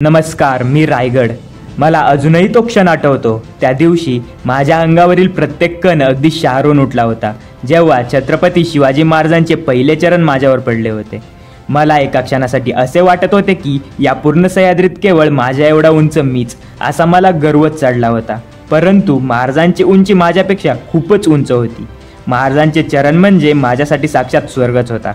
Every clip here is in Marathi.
नमस्कार, मी रायगड. मला अजूनही तो क्षण आठवतो. त्या दिवशी माझ्या अंगावरील प्रत्येक कण अगदी शहारून उठला होता, जेव्हा छत्रपती शिवाजी महाराजांचे पहिले चरण माझ्यावर पडले होते. मला एका क्षणासाठी असे वाटत होते की या पूर्ण सह्याद्रीत केवळ माझ्या एवढा उंच मीच, असा मला गर्वच चढला होता. परंतु महाराजांची उंची माझ्यापेक्षा खूपच उंच होती. महाराजांचे चरण म्हणजे माझ्यासाठी साक्षात स्वर्गच होता.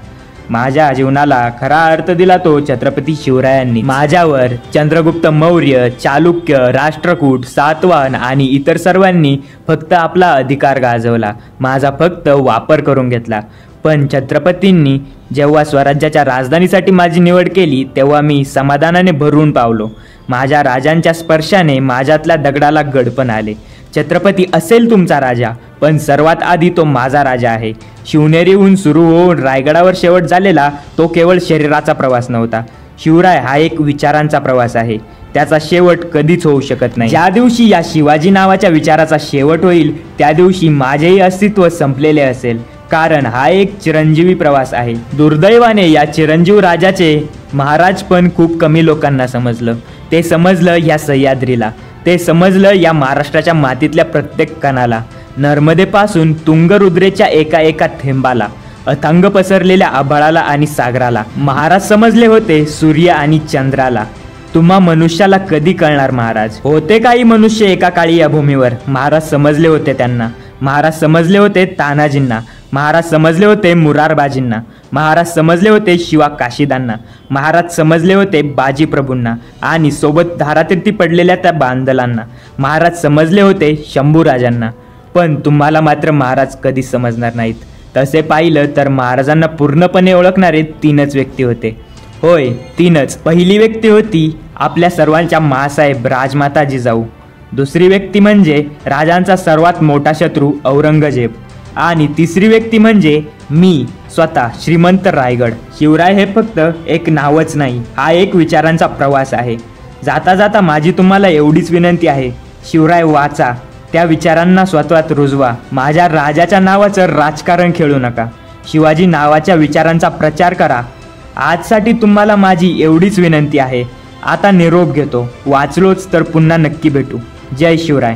माझ्या जीवनाला खरा अर्थ दिला तो छत्रपती शिवरायांनी. माझ्यावर चंद्रगुप्त मौर्य, चालुक्य, राष्ट्रकूट, सातवाहन आणि इतर सर्वांनी फक्त आपला अधिकार गाजवला, माझा फक्त वापर करून घेतला. पण छत्रपतींनी जेव्हा स्वराज्याच्या राजधानीसाठी माझी निवड केली, तेव्हा मी समाधानाने भरून पावलो. माझ्या राजांच्या स्पर्शाने माझ्यातल्या दगडाला गडपण आले. छत्रपती असेल तुमचा राजा, पण सर्वात आधी तो माझा राजा आहे. शिवनेरीहून सुरू होऊन रायगडावर शेवट झालेला तो केवळ शरीराचा प्रवास नव्हता. शिवराय हा एक विचारांचा प्रवास आहे. त्याचा शेवट कधीच होऊ शकत नाही. ज्या दिवशी या शिवाजी नावाच्या विचाराचा शेवट होईल, त्या दिवशी माझेही अस्तित्व संपलेले असेल, कारण हा एक चिरंजीवी प्रवास आहे. दुर्दैवाने या चिरंजीव राजाचे महाराज पण खूप कमी लोकांना समजलं. ते समजलं या सह्याद्रीला, ते समजलं या महाराष्ट्राच्या मातीतल्या प्रत्येक कणाला, नर्मदेपासून तुंगरुद्रेच्या एका एका थेंबाला, अथांग पसरलेल्या आभाळाला आणि सागराला. महाराज समजले होते सूर्य आणि चंद्राला. तुम्हा मनुष्याला कधी कळणार महाराज? होते काही मनुष्य एका काळी या भूमीवर. महाराज समजले होते त्यांना. महाराज समजले होते तानाजींना. महाराज समजले होते मुरारबाजींना. महाराज समजले होते शिवा काशीदांना. महाराज समजले होते बाजीप्रभूंना आणि सोबत धारातीर्थी पडलेल्या त्या बांदलांना. महाराज समजले होते शंभूराजांना. पण तुम्हाला मात्र महाराज कधीच समजणार नाहीत. तसे पाहिलं तर महाराजांना पूर्णपणे ओळखणारे तीनच व्यक्ती होते. होय, तीनच. पहिली व्यक्ती होती आपल्या सर्वांच्या माँसाहेब राजमाता जिजाऊ. दुसरी व्यक्ती म्हणजे राजांचा सर्वात मोठा शत्रू औरंगजेब. आणि तिसरी व्यक्ती म्हणजे मी स्वतः श्रीमंत रायगड. शिवराय हे फक्त एक नावच नाही, हा एक विचारांचा प्रवास आहे. जाता जाता माझी तुम्हाला एवढीच विनंती आहे, शिवराय वाचा, त्या विचारांना स्वतःत रुजवा. माझ्या राजाच्या नावाचं राजकारण खेळू नका. शिवाजी नावाच्या विचारांचा प्रचार करा. आजसाठी तुम्हाला माझी एवढीच विनंती आहे. आता निरोप घेतो. वाचलोच तर पुन्हा नक्की भेटू. जय शिवराय.